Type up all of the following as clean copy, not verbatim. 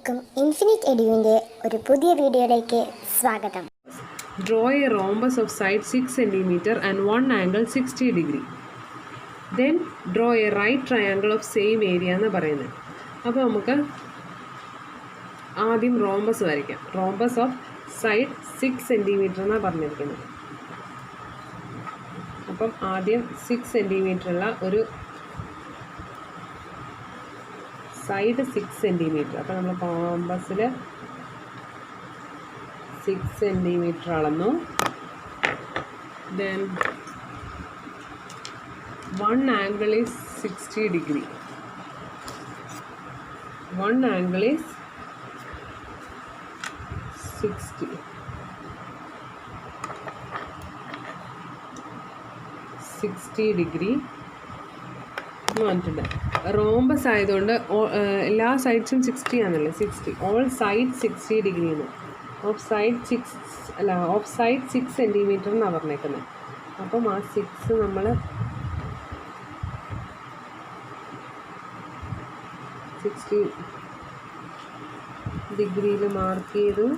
എല്ലാവർക്കും ഇൻഫിനിറ്റ് എഡ്യൂവിൻ്റെ ഒരു പുതിയ വീഡിയോയിലേക്ക് സ്വാഗതം. Draw a rhombus of side 6 cm and one angle 60 degree. Then draw a right triangle of same area എന്ന് പറയുന്നത്. അപ്പോൾ നമുക്ക് ആദ്യം റോംബസ് വരയ്ക്കാം. റോംബസ് ഓഫ് സൈഡ് 6 cm എന്നാണ് പറഞ്ഞിരിക്കുന്നത്. അപ്പം ആദ്യം 6 cm ഉള്ള ഒരു സൈഡ് 6 cm. അപ്പോൾ നമ്മൾ കോമ്പസിൽ 6 cm അളന്നു. Then one angle is 60 degree. One angle is 60 degree പറഞ്ഞിട്ടുണ്ട്. റോംബസ് ആയതുകൊണ്ട് എല്ലാ സൈഡ്സും 60 ആണല്ലേ, 60 ഓൾ സൈഡ് 60 ഡിഗ്രി എന്ന്. ഓഫ് സൈഡ് 6 cm എന്നാണ് പറഞ്ഞേക്കുന്നത്. അപ്പം ആ 6 നമ്മൾ 60 ഡിഗ്രിയിൽ മാർക്ക് ചെയ്തു.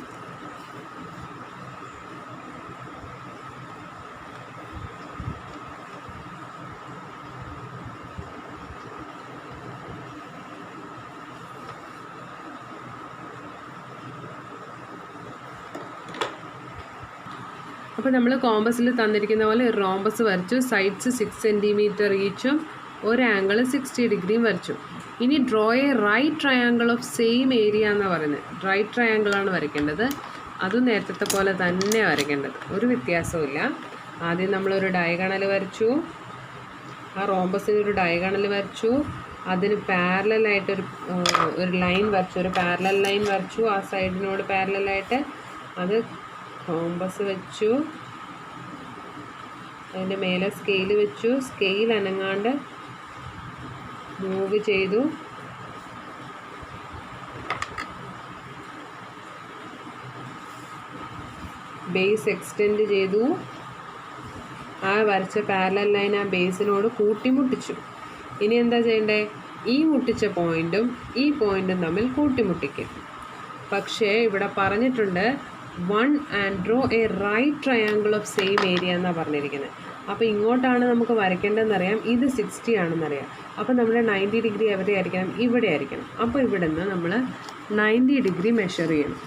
അപ്പോൾ നമ്മൾ കോമ്പസിൽ തന്നിരിക്കുന്ന പോലെ ഒരു റോംബസ് വരച്ചു. സൈഡ്സ് 6 cm ഈച്ചും ഒരു ആംഗിൾ 60 ഡിഗ്രിയും വരച്ചു. ഇനി draw a right triangle of same area എന്നാണ് പറയുന്നത്. റൈറ്റ് ട്രയാങ്കിളാണ് വരയ്ക്കേണ്ടത്. അതും നേരത്തെ പോലെ തന്നെ വരയ്ക്കേണ്ടത്, ഒരു വ്യത്യാസവും. ആദ്യം നമ്മളൊരു ഡയഗണൽ വരച്ചു. ആ റോംബസിന് ഒരു ഡയഗണൽ വരച്ചു. അതിന് പാരലായിട്ടൊരു ലൈൻ വരച്ചു, ഒരു പാരലൽ ലൈൻ വരച്ചു. ആ സൈഡിനോട് പാരലായിട്ട് അത് കോമ്പസ് വെച്ചു. അതിൻ്റെ മേലെ സ്കെയിൽ വെച്ചു. സ്കെയിൽ അനങ്ങാണ്ട് മൂവ് ചെയ്തു. ബേസ് എക്സ്റ്റെൻഡ് ചെയ്തു. ആ വരച്ച പാരലൽ ലൈൻ ആ ബേസിനോട് കൂട്ടിമുട്ടിച്ചു. ഇനി എന്താ ചെയ്യണ്ടേ? ഈ മുട്ടിച്ച പോയിൻറ്റും ഈ പോയിൻറ്റും തമ്മിൽ കൂട്ടിമുട്ടിക്കും. പക്ഷേ ഇവിടെ പറഞ്ഞിട്ടുണ്ട് one and draw a right triangle of same area എന്നാണ് പറഞ്ഞിരിക്കുന്നത്. അപ്പോൾ ഇങ്ങോട്ടാണ് നമുക്ക് വരയ്ക്കേണ്ടതെന്നറിയാം. ഇത് 60 ആണെന്നറിയാം. അപ്പോൾ നമ്മുടെ 90 ഡിഗ്രി എവിടെ ആയിരിക്കണം? ഇവിടെ ആയിരിക്കണം. അപ്പോൾ ഇവിടെ നിന്ന് നമ്മൾ 90 ഡിഗ്രി മെഷർ ചെയ്യണം.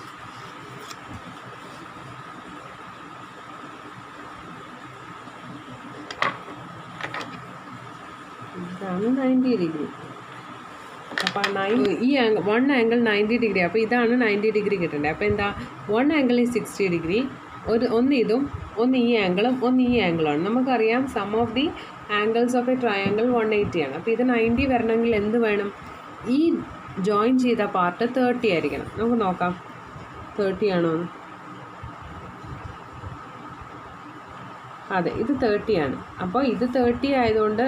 ഇതാണ് 90 ഡിഗ്രി. അപ്പോൾ ഈ വൺ ആംഗിൾ 90 ഡിഗ്രി. അപ്പോൾ ഇതാണ് 90 ഡിഗ്രി കിട്ടേണ്ടത്. അപ്പോൾ എന്താ? വൺ ആംഗിൾ ഈ 60 ഡിഗ്രി, ഒന്ന് ഇതും ഒന്ന് ഈ ആംഗിളും ഒന്ന് ഈ ആംഗിളാണ്. നമുക്കറിയാം sum of the angles of a triangle 180 ആണ്. അപ്പോൾ ഇത് 90 വരണമെങ്കിൽ എന്ത് വേണം? ഈ ജോയിൻ ചെയ്ത പാർട്ട് 30 ആയിരിക്കണം. നമുക്ക് നോക്കാം 30 ആണോ? അതെ, ഇത് 30 ആണ്. അപ്പോൾ ഇത് 30 ആയതുകൊണ്ട്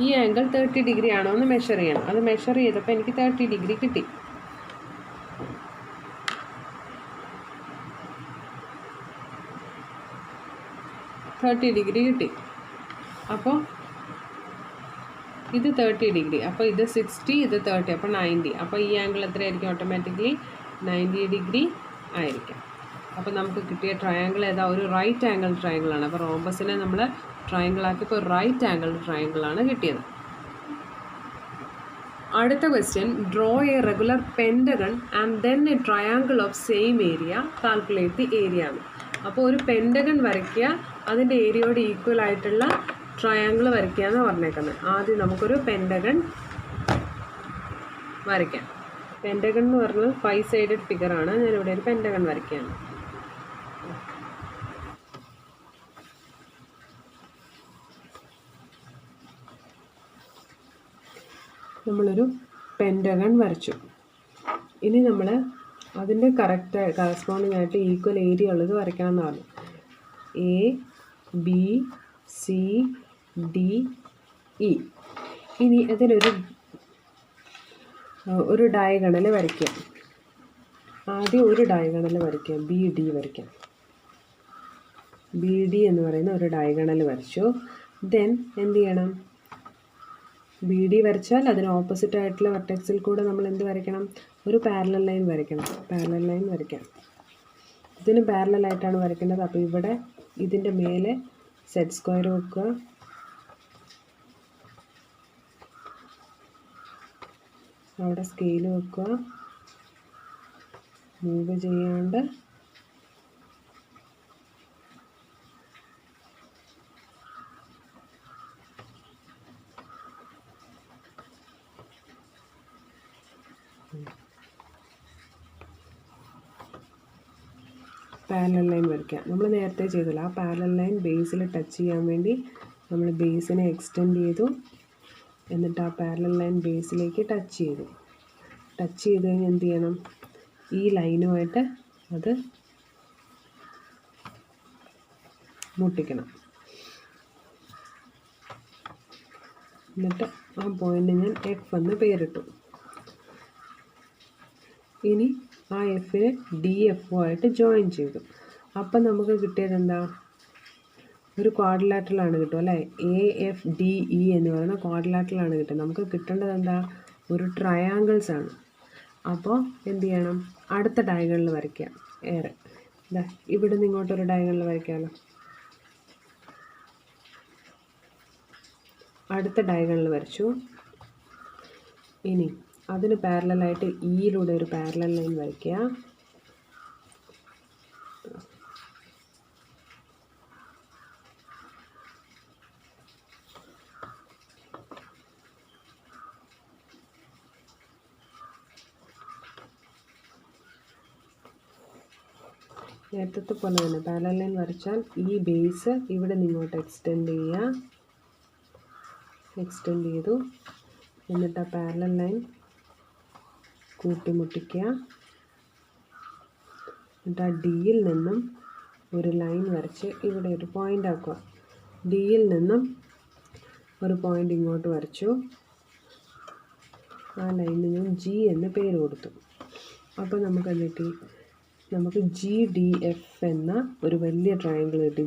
ഈ ആംഗിൾ 30 ഡിഗ്രി ആണോ എന്ന് മെഷർ ചെയ്യണം. അത് മെഷർ ചെയ്തപ്പോൾ എനിക്ക് 30 ഡിഗ്രി കിട്ടി. അപ്പോൾ ഇത് 30 ഡിഗ്രി. അപ്പോൾ ഇത് 60, ഇത് 30, അപ്പോൾ 90. അപ്പോൾ ഈ ആംഗിൾ എത്രയായിരിക്കും? ഓട്ടോമാറ്റിക്കലി 90 ഡിഗ്രി ആയിരിക്കും. അപ്പോൾ നമുക്ക് കിട്ടിയ ട്രയാങ്കിൾ ഏതാ? ഒരു റൈറ്റ് ആംഗിൾ ട്രയാങ്കിളാണ്. അപ്പോൾ റോംബസിനെ നമ്മൾ ട്രയാങ്കിൾ ആക്കിയപ്പോൾ റൈറ്റ് ആംഗിൾ ട്രയാങ്കിളാണ് കിട്ടിയത്. അടുത്ത question, draw A regular pentagon and then A triangle of same area, calculate the area ആണ്. അപ്പോൾ ഒരു പെൻറ്റഗൺ വരയ്ക്കുക, അതിൻ്റെ ഏരിയയോട് ഈക്വൽ ആയിട്ടുള്ള ട്രയാങ്കിൾ വരയ്ക്കുക എന്ന് പറഞ്ഞേക്കുന്നത്. ആദ്യം നമുക്കൊരു പെൻറ്റഗൺ വരയ്ക്കാം. പെൻറ്റഗൺ എന്ന് പറഞ്ഞത് 5 സൈഡഡ് ഫിഗറാണ്. ഞാനിവിടെ ഒരു പെൻറ്റഗൺ വരയ്ക്കുകയാണ്. നമ്മളൊരു പെൻറ്റഗൺ വരച്ചു. ഇനി നമ്മൾ അതിൻ്റെ കറക്റ്റ് കറസ്പോണ്ടിങ് ആയിട്ട് ഈക്വൽ ഏരിയ ഉള്ളത് വരയ്ക്കണം എന്ന് പറഞ്ഞു. A, B, C, D, E. ഇനി അതിനൊരു ഡയഗണൽ വരയ്ക്കുക. ആദ്യം ഒരു ഡയഗണൽ വരയ്ക്കുക, BD വരയ്ക്കാം. BD എന്ന് പറയുന്ന ഒരു ഡയഗണൽ വരച്ചു. ദെൻ എന്ത് ചെയ്യണം? ബി ഡി വരച്ചാൽ അതിന് ഓപ്പോസിറ്റ് ആയിട്ടുള്ള വെർട്ടെക്സിൽ കൂടെ നമ്മൾ എന്ത് വരയ്ക്കണം? ഒരു പാരലൽ ലൈൻ വരയ്ക്കണം. പാരലൽ ലൈൻ വരയ്ക്കാം. ഇതിന് പാരലലായിട്ടാണ് വരയ്ക്കേണ്ടത്. അപ്പോൾ ഇവിടെ ഇതിൻ്റെ മേലെ സെറ്റ് സ്ക്വയർ വെക്കുക. അവിടെ സ്കെയിൽ വെക്കുക. മൂവ് ചെയ്യാണ്ട് പാരലൽ ലൈൻ വരയ്ക്കാം. നമ്മൾ നേരത്തെ ചെയ്തില്ല. ആ പാരലൽ ലൈൻ ബേസിൽ ടച്ച് ചെയ്യാൻ വേണ്ടി നമ്മൾ ബേസിനെ എക്സ്റ്റെൻഡ് ചെയ്തു. എന്നിട്ട് ആ പാരലൽ ലൈൻ ബേസിലേക്ക് ടച്ച് ചെയ്തു. ടച്ച് ചെയ്ത് കഴിഞ്ഞ് എന്ത് ചെയ്യണം? ഈ ലൈനുമായിട്ട് അത് മുട്ടിക്കണം. എന്നിട്ട് ആ പോയിന്റ് ഞാൻ എഫ് എന്ന് പേരിട്ടു. ഇനി ആ എഫിനെ ഡി എഫും ആയിട്ട് ജോയിൻ ചെയ്തു. അപ്പം നമുക്ക് കിട്ടിയത് എന്താ? ഒരു ക്വാഡ്രിലാറ്ററലാണ് കിട്ടും അല്ലേ? AFDE എന്ന് പറയുന്ന ക്വാഡ്രിലാറ്ററലാണ് കിട്ടുക. നമുക്ക് കിട്ടേണ്ടത് എന്താ? ഒരു ട്രയാങ്കിൾസ് ആണ്. അപ്പോൾ എന്ത് ചെയ്യണം? അടുത്ത ഡയഗണൽ വരയ്ക്കുക. ഇതാ ഇവിടെ നിന്ന് ഇങ്ങോട്ടൊരു ഡയഗണൽ വരയ്ക്കാമല്ലോ. അടുത്ത ഡയഗണൽ വരച്ചു. ഇനി അതിന് പാരലലായിട്ട് ഇയിലൂടെ ഒരു പാരലൽ ലൈൻ വരയ്ക്കുക. നേരത്തെ പോലെ തന്നെ പാരലൽ ലൈൻ വരച്ചാൽ ഈ ബേസ് ഇവിടെ നിങ്ങോട്ട് എക്സ്റ്റെൻഡ് ചെയ്യുക. എക്സ്റ്റെൻഡ് ചെയ്തു. എന്നിട്ട് ആ പാരലൽ ലൈൻ കൂട്ടിമുട്ടിക്കുക. എന്നിട്ട് ആ ഡിയിൽ നിന്നും ഒരു ലൈൻ വരച്ച് ഇവിടെ ഒരു പോയിൻ്റ് ആക്കുക. ഡിയിൽ നിന്നും ഒരു പോയിൻ്റ് ഇങ്ങോട്ട് വരച്ചു. ആ ലൈനിന് ഞാൻ ജി എന്ന് പേര് കൊടുത്തു. അപ്പോൾ നമുക്ക് എന്ത് കിട്ടി? നമുക്ക് GDF എന്ന ഒരു വലിയ ട്രയാങ്കിൾ കിട്ടി.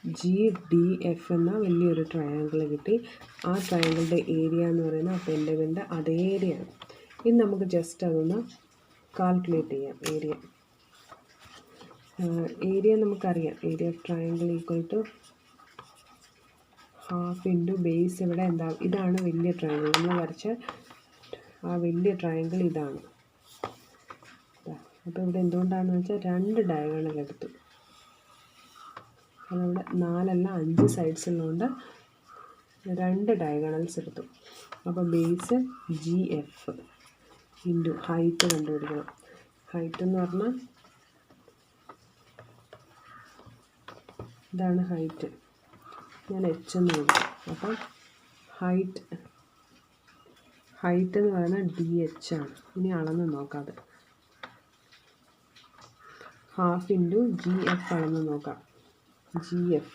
GDF എന്ന വലിയൊരു ട്രയാങ്കിൾ കിട്ടി. ആ ട്രയാങ്കിളിൻ്റെ ഏരിയ എന്ന് പറയുന്നത് ആ പെൻഡഗണിൻ്റെ അതേ ഏരിയയാണ്. ഇനി നമുക്ക് ജസ്റ്റ് അതൊന്ന് കാൽക്കുലേറ്റ് ചെയ്യാം. ഏരിയ നമുക്കറിയാം. Area of triangle equal to half into base. ഇവിടെ എന്താ? ഇതാണ് വലിയ ട്രയാങ്കിൾ. നമ്മൾ വരച്ച ആ വലിയ ട്രയാങ്കിൾ ഇതാണ്. അപ്പോൾ ഇവിടെ എന്തുകൊണ്ടാണെന്ന് വെച്ചാൽ 2 ഡയഗണൽ എടുത്തു. അതിവിടെ 4 അല്ല 5 സൈഡ്സ് ഉള്ളതുകൊണ്ട് 2 ഡയഗണൽസ് എടുത്തു. അപ്പോൾ ബേസ് GF ഇൻറ്റു ഹൈറ്റ് കണ്ടുപിടിക്കണം. ഹൈറ്റ് എന്ന് പറഞ്ഞാൽ ഇതാണ് ഹൈറ്റ്. ഞാൻ H എന്ന് കൊടുത്തു. അപ്പം ഹൈറ്റ് എന്ന് പറയുന്നത് DH ആണ്. ഇനി അളന്ന് നോക്കാം. അത് ഹാഫ് ഇൻറ്റു GF അളന്ന് നോക്കാം. GF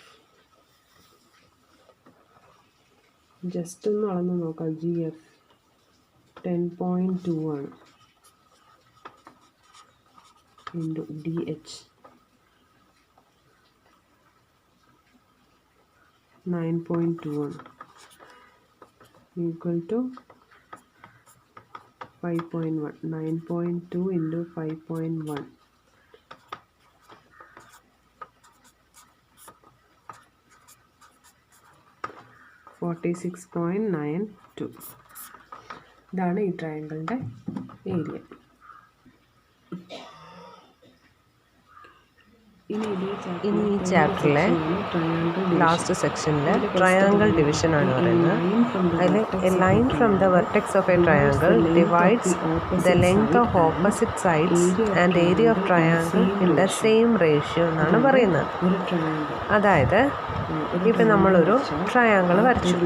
ജസ്റ്റ് ഒന്ന് അളന്ന് നോക്കാം. GF 10.2 ആണ്. ഇൻറ്റു DH 9.2 ആണ്. Equal to 5.1. 9.2 ഇൻറ്റു 5.1 46.92. ഇതാണ് ഈ ട്രയാങ്കിളിൻ്റെ ഏരിയ. ഇനി ഈ ചാപ്റ്ററിലെ ലാസ്റ്റ് സെക്ഷനിൽ ട്രയാങ്കിൾ ഡിവിഷൻ ആണ് പറയുന്നത്. അതിൽ a line from the vertex of a triangle divides the length of opposite sides and area of triangle in the same ratio എന്നാണ് പറയുന്നത്. അതായത് ഇപ്പം നമ്മളൊരു ട്രയാങ്കിൾ വരച്ചു.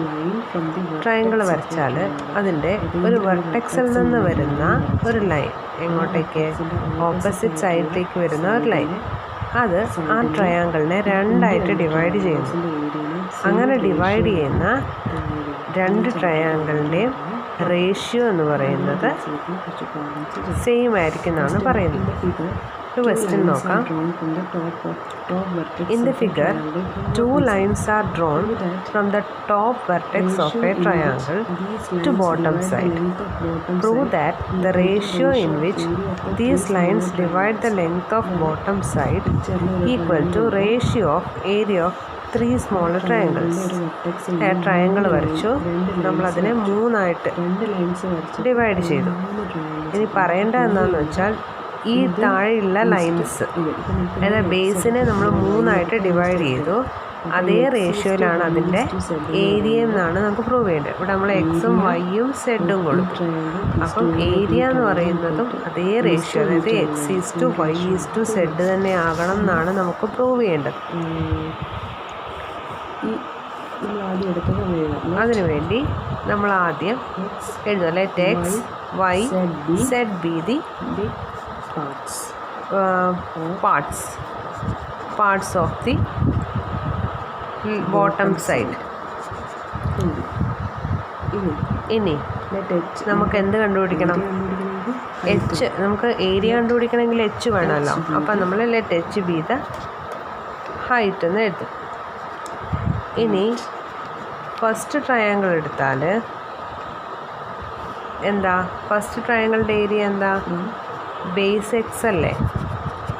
ട്രയാങ്കിൾ വരച്ചാൽ അതിൻ്റെ ഒരു വെർട്ടെക്സിൽ നിന്ന് വരുന്ന ഒരു ലൈൻ എങ്ങോട്ടേക്ക്? ഓപ്പോസിറ്റ് സൈഡിലേക്ക് വരുന്ന ഒരു ലൈൻ. അത് ആ ട്രയാങ്കിളിനെ 2ആയിട്ട് ഡിവൈഡ് ചെയ്യുന്നു. അങ്ങനെ ഡിവൈഡ് ചെയ്യുന്ന 2 ട്രയാങ്കിളിൻ്റെയും റേഷ്യോ എന്ന് പറയുന്നത് സെയിം ആയിരിക്കും എന്നാണ് പറയുന്നത്. നമുക്ക് ക്വസ്റ്റ്യൻ നോക്കാം. In the figure, two lines are drawn from the top vertex of a triangle to bottom side. Prove that the ratio in which these lines divide the length of bottom side equal to ratio of area of three smaller triangles. Triangle വരച്ചു, നമ്മളതിനെ മൂന്നായിട്ട് divide ചെയ്തു. ഇനി പറയേണ്ട എന്താണെന്ന് വെച്ചാൽ ഈ താഴെയുള്ള ലൈൻസ്, അതായത് ബേസിനെ നമ്മൾ മൂന്നായിട്ട് ഡിവൈഡ് ചെയ്തു, അതേ റേഷ്യോയിലാണ് അതിൻ്റെ ഏരിയ എന്നാണ് നമുക്ക് പ്രൂവ് ചെയ്യേണ്ടത്. ഇവിടെ നമ്മൾ എക്സും വൈയും സെഡും കൊടുത്തു. അപ്പം ഏരിയ എന്ന് പറയുന്നതും അതേ റേഷ്യോ, അതായത് x is to y is to z തന്നെ ആകണം എന്നാണ് നമുക്ക് പ്രൂവ് ചെയ്യേണ്ടത്. അതിനുവേണ്ടി നമ്മൾ ആദ്യം എഴുതുക, let x y z be the parts of the bottom side. ഇനി നമുക്ക് എന്ത് കണ്ടുപിടിക്കണം? എച്ച്. നമുക്ക് ഏരിയ കണ്ടുപിടിക്കണമെങ്കിൽ എച്ച് വേണമല്ലോ. അപ്പം നമ്മൾ let H B the height എന്ന് എഴുതും. ഇനി ഫസ്റ്റ് ട്രയാങ്കിൾ എടുത്താൽ എന്താ? ഫസ്റ്റ് ട്രയാങ്കിളിൻ്റെ ഏരിയ എന്താ? ബേസ് എക്സ് അല്ലേ?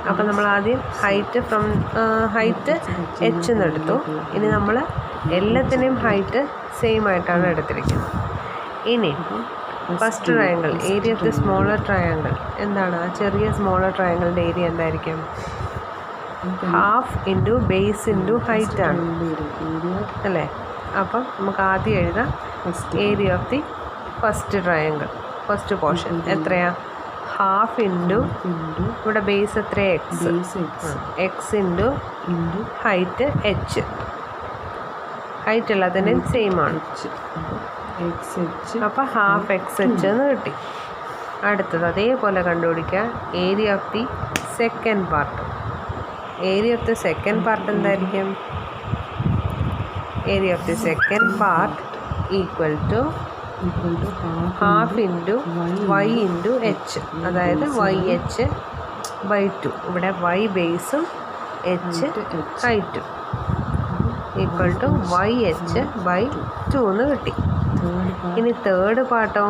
അപ്പം നമ്മൾ ആദ്യം ഹൈറ്റ് എച്ച് എന്നെടുത്തു. ഇനി നമ്മൾ എല്ലാത്തിനെയും ഹൈറ്റ് സെയിം ആയിട്ടാണ് എടുത്തിരിക്കുന്നത്. ഇനി first triangle, area of the smaller triangle എന്താണ്? ആ ചെറിയ സ്മോളർ ട്രയാങ്കിളിൻ്റെ ഏരിയ എന്തായിരിക്കും? Half into base into height ആണ് അല്ലേ? അപ്പം നമുക്ക് ആദ്യം എഴുതാം area of the first triangle, first portion എത്രയാ? ഹാഫ് ഇൻറ്റു ഇവിടെ ബേസ് എത്ര? X into height H. Height എല്ലാത്തിൻ്റെയും സെയിം ആണ്. അപ്പോൾ ഹാഫ് എക്സ് എച്ച് എന്ന് കിട്ടി. അടുത്തത് അതേപോലെ കണ്ടുപിടിക്കുക area of the second part. Area of the second part എന്തായിരിക്കും? Area of the second part equal to half into Y into H, അതായത് വൈ എച്ച് ബൈ ടു. ഇവിടെ വൈ ബേസും എച്ച് ഹൈറ്റും equal to Y H by two എന്ന് കിട്ടി. ഇനി third പാർട്ടോ?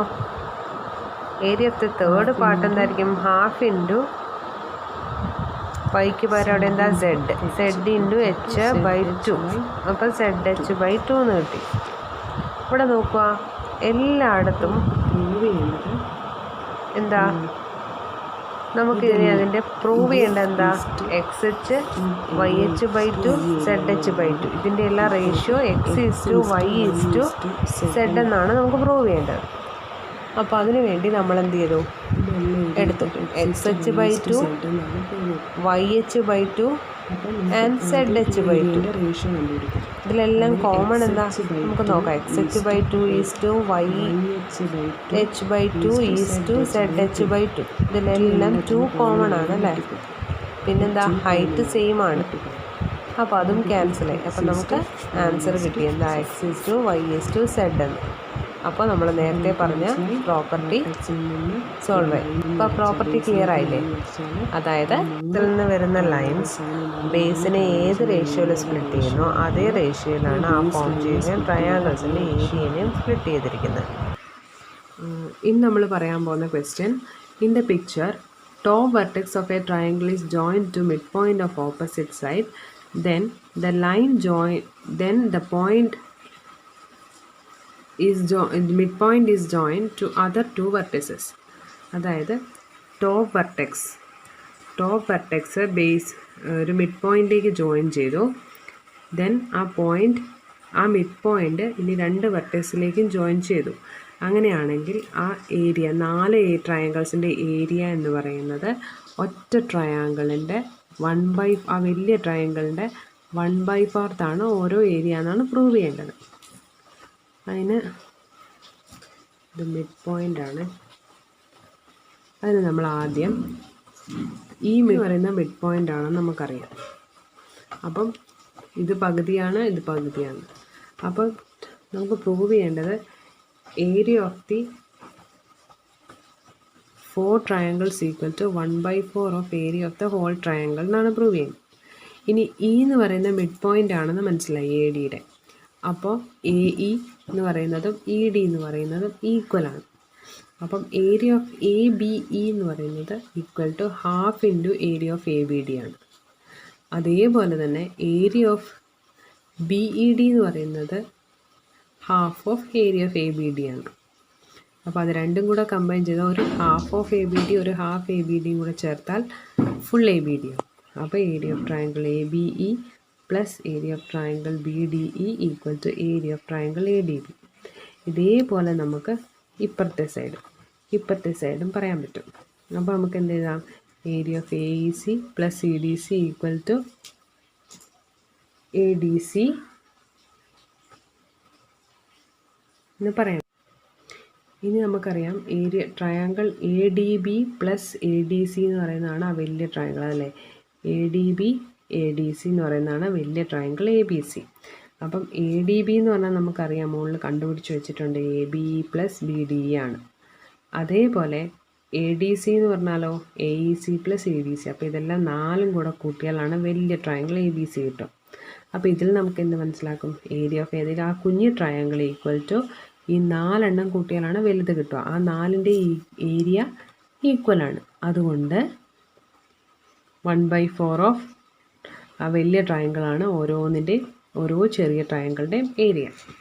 Area of the third part എന്തായിരിക്കും? ഹാഫ് ഇൻറ്റു വൈക്ക് പകരം അവിടെ എന്താ? Z into H by two. അപ്പം സെഡ് എച്ച് ബൈ ടു എന്ന് കിട്ടി. ഇവിടെ നോക്കുക, എല്ലായിടത്തും എന്താ? നമുക്കിതിനെ അതിൻ്റെ പ്രൂവ് ചെയ്യേണ്ട എന്താ? X h y H by two z H by two. ഇതിൻ്റെ എല്ലാ ratio x is to y is to z എന്നാണ് നമുക്ക് പ്രൂവ് ചെയ്യേണ്ടത്. അപ്പോൾ അതിനു വേണ്ടി നമ്മൾ എന്ത് ചെയ്തു? എടുത്തു x h by two, Y H by two and z H by two. ഇതിലെല്ലാം കോമൺ എന്താ? നമുക്ക് നോക്കാം. X h by two is to Y H by two is to z H by two. ഇതിലെല്ലാം 2 കോമൺ ആണ് അല്ലേ? പിന്നെന്താ? Height same ആണ്. അപ്പോൾ അതും ക്യാൻസലായി. അപ്പോൾ നമുക്ക് ആൻസർ കിട്ടി എന്താ? X is to y is to z എന്ന്. അപ്പോൾ നമ്മൾ നേരത്തെ പറഞ്ഞ പ്രോപ്പർട്ടി സോൾവ് ആയി. ഇപ്പോൾ പ്രോപ്പർട്ടി ക്ലിയർ ആയില്ലേ? അതായത് ഇതിൽ നിന്ന് വരുന്ന ലൈൻസ് ബേസിനെ ഏത് റേഷ്യോയിൽ സ്പ്ലിറ്റ് ചെയ്യുന്നോ അതേ റേഷ്യോയിലാണ് ആ ഫോം ചെയ്യുന്ന ട്രയാങ്കിൾസിൻ്റെ ഏരിയനെയും സ്പ്ലിറ്റ് ചെയ്തിരിക്കുന്നത്. ഇന്ന് നമ്മൾ പറയാൻ പോകുന്ന question, in the picture top vertex of a triangle is joined to midpoint of opposite side, then the point midpoint is joined to other 2 vertices. അതായത് ടോപ്പ് വെർട്ടെക്സ് ബേസ് ഒരു മിഡ് പോയിൻറ്റിലേക്ക് ജോയിൻ ചെയ്തു. Then ആ mid point ഇനി 2 വെർട്ടെക്സിലേക്കും join ചെയ്തു. അങ്ങനെയാണെങ്കിൽ ആ area 4 ട്രയാങ്കിൾസിൻ്റെ area എന്ന് പറയുന്നത് ഒറ്റ ട്രയാങ്കിളിൻ്റെ ആ വലിയ ട്രയാങ്കിളിൻ്റെ 1/4 ഓരോ ഏരിയ എന്നാണ് പ്രൂവ് ചെയ്യേണ്ടത്. അതിന് ഇത് മിഡ് പോയിൻ്റാണ്. അതിന് നമ്മൾ ആദ്യം ഈ പറയുന്ന മിഡ് പോയിൻ്റാണെന്ന് നമുക്കറിയാം. അപ്പം ഇത് പകുതിയാണ്, ഇത് പകുതിയാണ്. അപ്പം നമുക്ക് പ്രൂവ് ചെയ്യേണ്ടത് area of the 4 triangles equal to 1/4 of area of the whole triangle എന്നാണ് പ്രൂവ് ചെയ്യുന്നത്. ഇനി ഇ എന്ന് പറയുന്ന മിഡ് പോയിൻ്റ് ആണെന്ന് മനസ്സിലായി എ ഡിയുടെ. അപ്പോൾ എ ഇ എന്ന് പറയുന്നതും ഇ ഡി എന്ന് പറയുന്നതും ഈക്വലാണ്. അപ്പം area of a b e എന്ന് പറയുന്നത് equal to half into area of a b d ആണ്. അതേപോലെ തന്നെ area of b e d എന്ന് പറയുന്നത് half of area of a b d ആണ്. അപ്പോൾ അത് രണ്ടും കൂടെ കമ്പൈൻ ചെയ്താൽ ഒരു half of a b d ഒരു ഹാഫ് എ ബി ഡിയും കൂടെ ചേർത്താൽ ഫുൾ എ ബി ഡി ആവും. അപ്പോൾ area of triangle a b e plus area of triangle b d e equal to area of triangle a d b. ഇതേപോലെ നമുക്ക് ഇപ്പുറത്തെ സൈഡും പറയാൻ പറ്റും. അപ്പോൾ നമുക്ക് എന്ത് എഴുതാം? Area of a e c plus c d c equal to a d c എന്ന് പറയാം. ഇനി നമുക്കറിയാം area triangle a d b plus a d c എന്ന് പറയുന്നതാണ് ആ വലിയ ട്രയാങ്കിൾ അല്ലേ. A d b a d c എന്ന് പറയുന്നതാണ് വലിയ ട്രയാങ്കിൾ എ ബി സി. അപ്പം എ ഡി ബി എന്ന് പറഞ്ഞാൽ നമുക്കറിയാം മുകളിൽ കണ്ടുപിടിച്ച് വെച്ചിട്ടുണ്ട് a b e plus b d e ആണ്. അതേപോലെ എ ഡി സി എന്ന് പറഞ്ഞാലോ A e c plus a d C. അപ്പോൾ ഇതെല്ലാം നാലും കൂടെ കൂട്ടിയാലാണ് വലിയ ട്രയാങ്കിൾ എ ബി സി കിട്ടും. അപ്പോൾ ഇതിൽ നമുക്ക് എന്ത് മനസ്സിലാക്കും? ഏരിയ ഓഫ് ഏതെങ്കിലും ആ കുഞ്ഞ് ട്രയാങ്കിൾ ഈക്വൽ ടു ഈ 4 എണ്ണം കൂട്ടിയാലാണ് വലുത് കിട്ടുക. ആ 4ൻ്റെ ഏരിയ ഈക്വലാണ്. അതുകൊണ്ട് 1/4 ഓഫ് ആ വലിയ ട്രയാങ്കിളാണ് ഓരോ ചെറിയ ട്രയാങ്കിളുടെയും ഏരിയ.